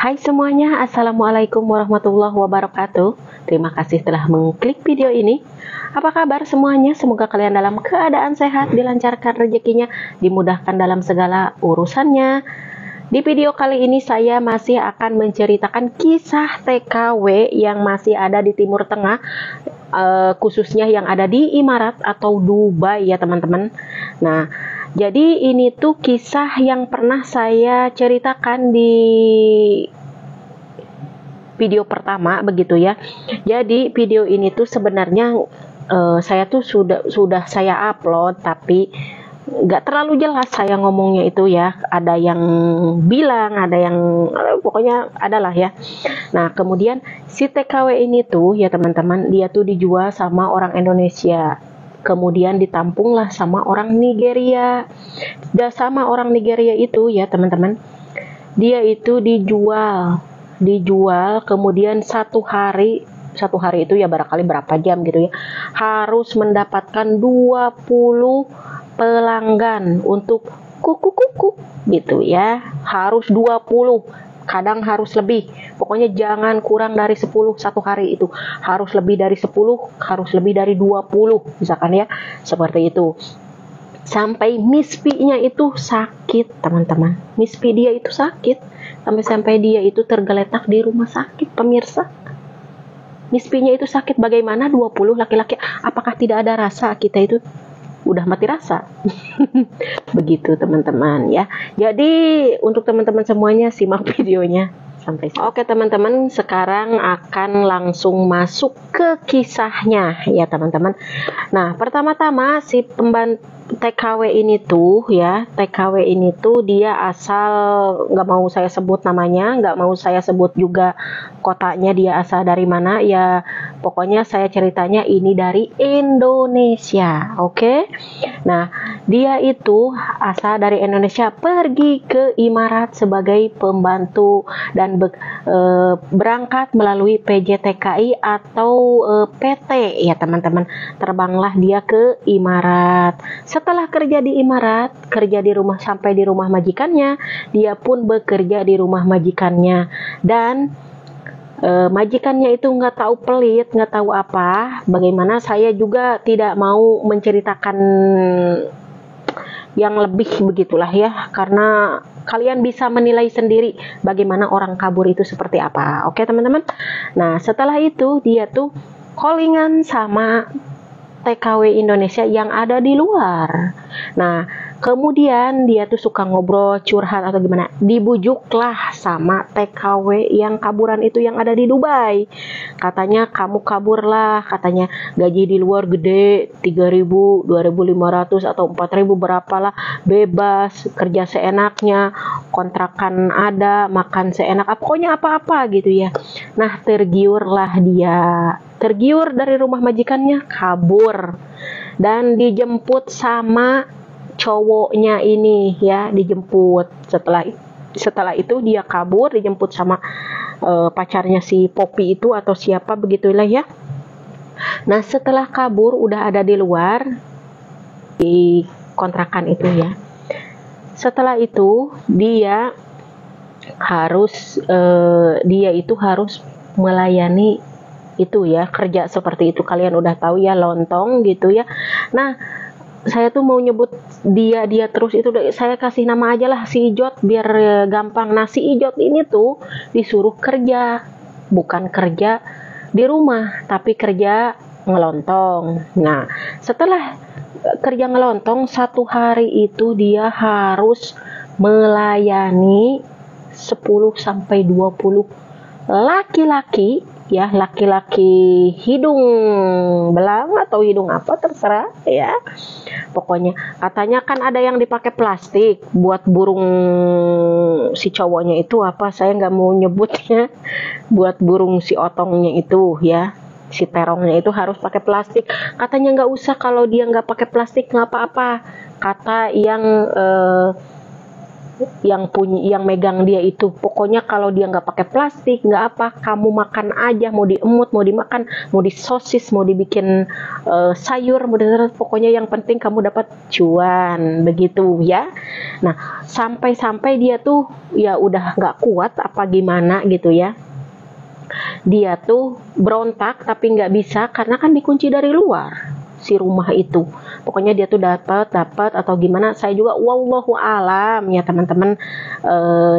Hai semuanya, Assalamualaikum warahmatullahi wabarakatuh. Terima kasih telah mengklik video ini. Apa kabar semuanya? Semoga kalian dalam keadaan sehat, dilancarkan rezekinya, dimudahkan dalam segala urusannya. Di video kali ini saya masih akan menceritakan kisah TKW yang masih ada di Timur Tengah, khususnya yang ada di Emirat atau Dubai ya teman-teman. Nah, jadi ini tuh kisah yang pernah saya ceritakan di video pertama begitu ya. Jadi video ini tuh sebenarnya saya tuh sudah saya upload, tapi nggak terlalu jelas saya ngomongnya itu ya. Ada yang bilang, ada yang pokoknya adalah ya. Nah, kemudian si TKW ini tuh ya teman-teman, dia tuh dijual sama orang Indonesia. Kemudian ditampunglah sama orang Nigeria. Dan sama orang Nigeria itu ya teman-teman, dia itu dijual, kemudian satu hari itu ya barangkali berapa jam gitu ya, harus mendapatkan 20 pelanggan untuk kuku gitu ya, harus 20, kadang harus lebih, pokoknya jangan kurang dari 10 satu hari itu, harus lebih dari 10, harus lebih dari 20 misalkan ya, seperti itu. Sampai mispi-nya itu sakit teman-teman, mispi dia itu sakit, sampai dia itu tergeletak di rumah sakit pemirsa. Mispi-nya itu sakit, bagaimana 20 laki-laki, apakah tidak ada rasa? Kita itu udah mati rasa. Begitu teman-teman ya. Jadi untuk teman-teman semuanya simak videonya sampai selesai. Oke teman-teman, sekarang akan langsung masuk ke kisahnya ya teman-teman. Nah, pertama-tama si pembantu TKW ini tuh ya, TKW ini tuh dia asal, nggak mau saya sebut namanya, nggak mau saya sebut juga kotanya, dia asal dari mana ya, pokoknya saya ceritanya ini dari Indonesia. Oke. Nah, dia itu asal dari Indonesia, pergi ke Emirat sebagai pembantu dan berangkat melalui PJTKI atau PT ya teman-teman. Terbanglah dia ke Emirat. Setelah kerja di Emirat, kerja di rumah sampai di rumah majikannya, dia pun bekerja di rumah majikannya, dan majikannya itu nggak tahu pelit, nggak tahu apa. Bagaimana saya juga tidak mau menceritakan yang lebih begitulah ya, karena kalian bisa menilai sendiri bagaimana orang kabur itu seperti apa. Oke teman-teman. Nah, setelah itu dia tuh callingan sama TKW Indonesia yang ada di luar. Nah, kemudian dia tuh suka ngobrol, curhat atau gimana, dibujuklah sama TKW yang kaburan itu yang ada di Dubai. Katanya kamu kaburlah, katanya gaji di luar gede, 3.000, 2.500 atau 4.000 berapalah, bebas, kerja seenaknya, kontrakan ada, makan seenak, pokoknya apa-apa gitu ya. Nah, tergiurlah dia. Tergiur dari rumah majikannya, kabur dan dijemput sama cowoknya ini ya, dijemput. Setelah itu dia kabur, dijemput sama pacarnya si Poppy itu atau siapa begitulah ya. Nah, setelah kabur udah ada di luar di kontrakan itu ya. Setelah itu dia itu harus melayani itu ya, kerja seperti itu, kalian udah tahu ya, lontong gitu ya. Nah, saya tuh mau nyebut dia terus itu, saya kasih nama aja lah si Ijot biar gampang. Nah, si Ijot ini tuh disuruh kerja, bukan kerja di rumah tapi kerja ngelontong. Nah, setelah kerja ngelontong satu hari itu dia harus melayani 10 sampai 20 laki-laki ya, laki-laki hidung belang atau hidung apa terserah ya. Pokoknya katanya kan ada yang dipakai plastik buat burung si cowoknya itu, apa saya nggak mau nyebutnya, buat burung si otongnya itu ya, si terongnya itu harus pakai plastik. Katanya nggak usah, kalau dia nggak pakai plastik nggak apa-apa, kata yang yang megang dia itu. Pokoknya kalau dia nggak pakai plastik, nggak apa, kamu makan aja, mau diemut, mau dimakan, mau disosis, mau dibikin sayur, pokoknya yang penting kamu dapat cuan, begitu ya. Nah, sampai-sampai dia tuh ya udah nggak kuat apa gimana gitu ya. Dia tuh berontak tapi nggak bisa karena kan dikunci dari luar si rumah itu. Pokoknya dia tuh dapat atau gimana, saya juga wallahu alam ya teman-teman,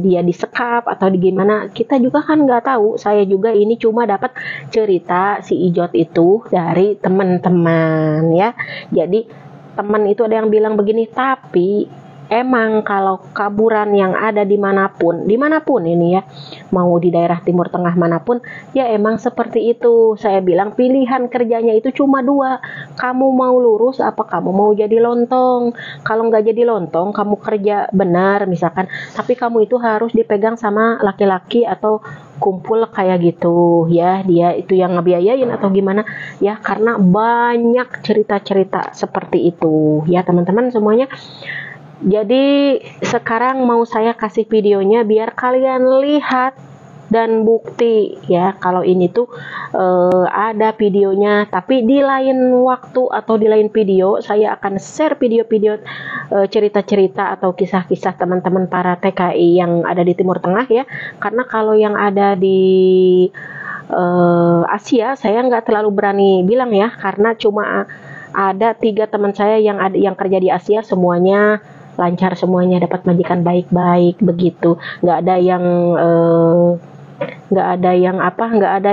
dia disekap atau di gimana kita juga kan nggak tahu. Saya juga ini cuma dapat cerita si Ijot itu dari teman-teman ya. Jadi teman itu ada yang bilang begini, tapi emang kalau kaburan yang ada dimanapun ini ya, mau di daerah Timur Tengah manapun, ya emang seperti itu. Saya bilang pilihan kerjanya itu cuma dua, kamu mau lurus apa kamu mau jadi lontong. Kalau nggak jadi lontong, kamu kerja benar misalkan, tapi kamu itu harus dipegang sama laki-laki atau kumpul kayak gitu ya, dia itu yang ngebiayain atau gimana ya, karena banyak cerita-cerita seperti itu ya teman-teman semuanya. Jadi sekarang mau saya kasih videonya biar kalian lihat dan bukti ya kalau ini tuh ada videonya, tapi di lain waktu atau di lain video saya akan share video-video cerita-cerita atau kisah-kisah teman-teman para TKI yang ada di Timur Tengah ya. Karena kalau yang ada di Asia saya nggak terlalu berani bilang ya, karena cuma ada 3 teman saya yang kerja di Asia, semuanya lancar, semuanya dapat majikan baik-baik begitu, nggak ada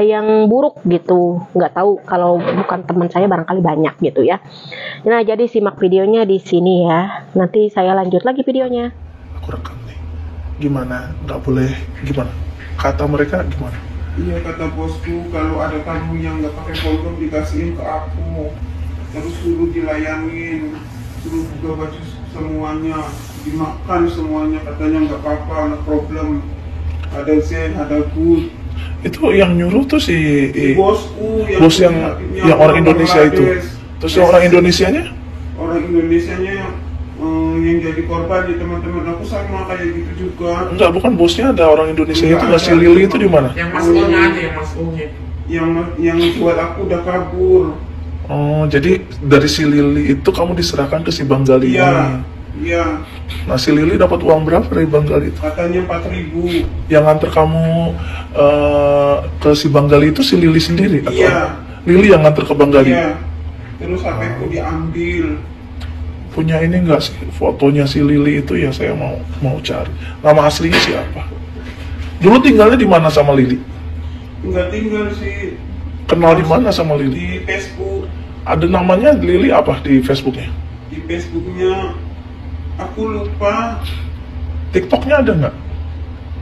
yang buruk gitu. Nggak tahu kalau bukan teman saya barangkali banyak gitu ya. Nah jadi simak videonya di sini ya, nanti saya lanjut lagi videonya. Aku rekam nih, gimana, nggak boleh gimana kata mereka gimana? Iya, kata bosku kalau ada tamu yang nggak pakai kondom dikasihin ke aku, terus suruh dilayanin, suruh buka baju semuanya, dimakan semuanya, katanya nggak apa-apa, no problem, ada zen, ada good. Itu yang nyuruh tuh si Bosku bos yang orang Indonesia itu. Terus yang orang Indonesianya? Orang Indonesianya yang jadi korban di teman-teman aku sama kayak gitu juga. Enggak, bukan bosnya, ada orang Indonesia itu nggak, si Lili itu di mana? Yang masuknya aja, yang masuknya. Yang jual aku udah kabur. Oh, jadi dari si Lili itu kamu diserahkan ke si Bang Gali. Iya, iya. Nah, si Lili dapat uang berapa dari Bang Gali itu? Katanya 4.000. Yang nganter kamu ke si Bang Gali itu si Lili sendiri? Atau Iya. Lili yang nganter ke Bang Gali? Iya. Terus HP ku diambil. Punya ini enggak sih fotonya si Lili itu ya, saya mau cari. Nama aslinya siapa? Dulu tinggalnya di mana sama Lili? Enggak tinggal sih. Kenal di mana sama Lili? Di Facebook. Ada namanya Lili apa di Facebooknya? Di Facebooknya aku lupa. TikToknya ada nggak?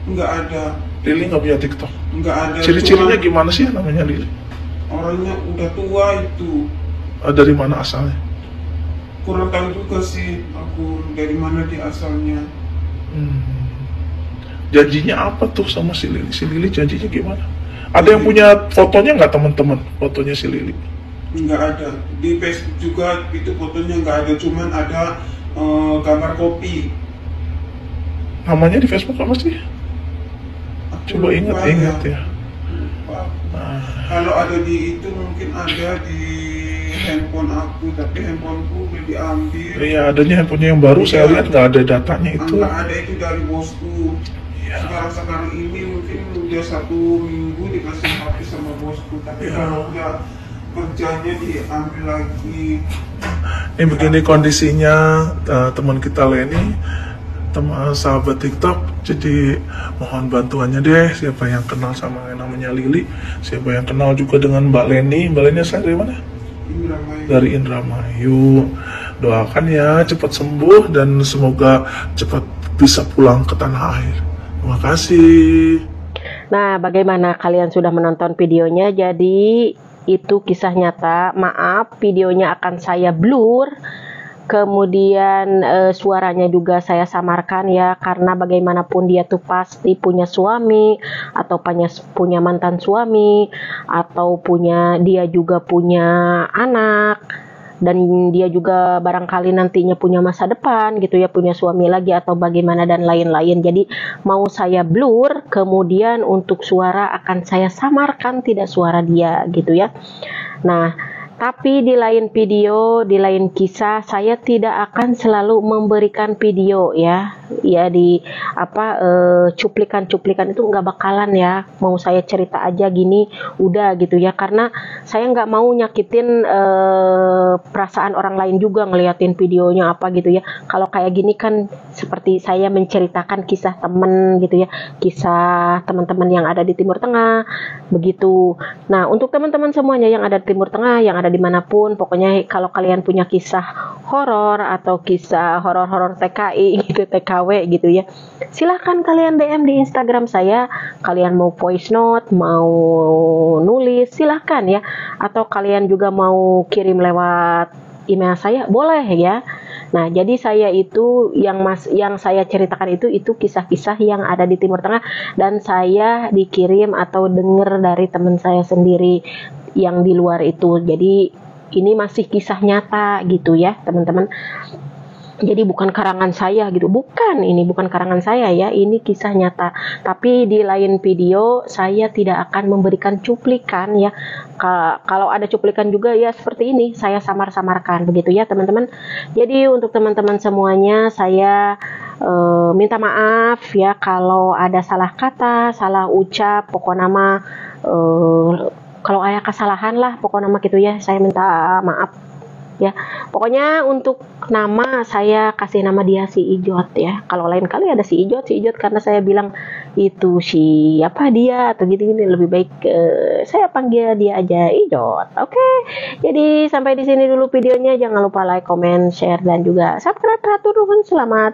Enggak ada. Lili nggak punya TikTok. Enggak ada. Ciri-cirinya Cuma gimana sih namanya Lili? orangnya udah tua itu. Dari mana asalnya? Kurang tahu juga sih aku dari mana dia asalnya. Janjinya apa tuh sama si Lili? Si Lili janjinya gimana? Ada yang punya fotonya nggak teman-teman? Fotonya si Lili? Nggak ada. Di Facebook juga itu fotonya nggak ada, cuman ada gambar kopi. Namanya di Facebook apa sih? Aku Coba lupa ingat-ingat ya. Lupa. Kalau ada di itu mungkin ada di handphone aku, tapi handphoneku udah diambil. Iya, adanya handphonenya yang baru, saya lihat nggak ada datanya itu. Nggak ada, itu dari bosku. Iya. Sekarang ini mungkin udah 1 minggu dikasih HP sama bosku, tapi Iya. kalau udah kerjanya diambil lagi. Ini begini kondisinya, teman kita Leni, teman sahabat TikTok. Jadi mohon bantuannya deh, siapa yang kenal sama yang namanya Lili, siapa yang kenal juga dengan Mbak Leni. Mbak Leni asal dari mana? Indramayu. Dari Indramayu. Doakan ya cepat sembuh dan semoga cepat bisa pulang ke tanah air. Terima kasih. Nah, bagaimana kalian sudah menonton videonya? Jadi itu kisah nyata. Maaf, videonya akan saya blur. Kemudian suaranya juga saya samarkan ya, karena bagaimanapun dia tuh pasti punya suami atau punya mantan suami atau dia juga punya anak. dan dia juga barangkali nantinya punya masa depan gitu ya, punya suami lagi atau bagaimana dan lain-lain. Jadi mau saya blur, kemudian untuk suara akan saya samarkan tidak suara dia gitu ya. Nah, tapi di lain video, di lain kisah, saya tidak akan selalu memberikan video ya, di cuplikan-cuplikan itu nggak bakalan ya. Mau saya cerita aja gini, udah gitu ya, karena saya nggak mau nyakitin perasaan orang lain juga ngeliatin videonya apa gitu ya. Kalau kayak gini kan seperti saya menceritakan kisah temen gitu ya, kisah teman-teman yang ada di Timur Tengah begitu. Nah, untuk teman-teman semuanya yang ada di Timur Tengah, yang ada dimanapun, pokoknya kalau kalian punya kisah horor atau kisah horor-horor TKI gitu, TKW gitu ya, silahkan kalian DM di Instagram saya. Kalian mau voice note, mau nulis, silahkan ya, atau kalian juga mau kirim lewat email saya, boleh ya. Nah, jadi saya itu yang saya ceritakan itu kisah-kisah yang ada di Timur Tengah, dan saya dikirim atau dengar dari teman saya sendiri yang di luar itu. Jadi ini masih kisah nyata gitu ya, teman-teman. Jadi bukan karangan saya gitu, ini bukan karangan saya ya, ini kisah nyata. Tapi di lain video saya tidak akan memberikan cuplikan ya. Kalau ada cuplikan juga ya seperti ini, saya samar-samarkan begitu ya, teman-teman. Jadi untuk teman-teman semuanya, saya minta maaf ya kalau ada salah kata, salah ucap, pokok nama, kalau ada kesalahan lah pokok nama gitu ya, saya minta maaf ya. Pokoknya untuk nama saya kasih nama dia si Ijot ya. Kalau lain kali ada si Ijot karena saya bilang itu siapa dia atau gitu-gini, lebih baik saya panggil dia aja Ijot. Oke. Jadi sampai di sini dulu videonya. Jangan lupa like, comment, share, dan juga subscribe. Hatur nuhun, selamat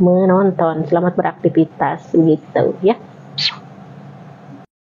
menonton, selamat beraktivitas begitu ya.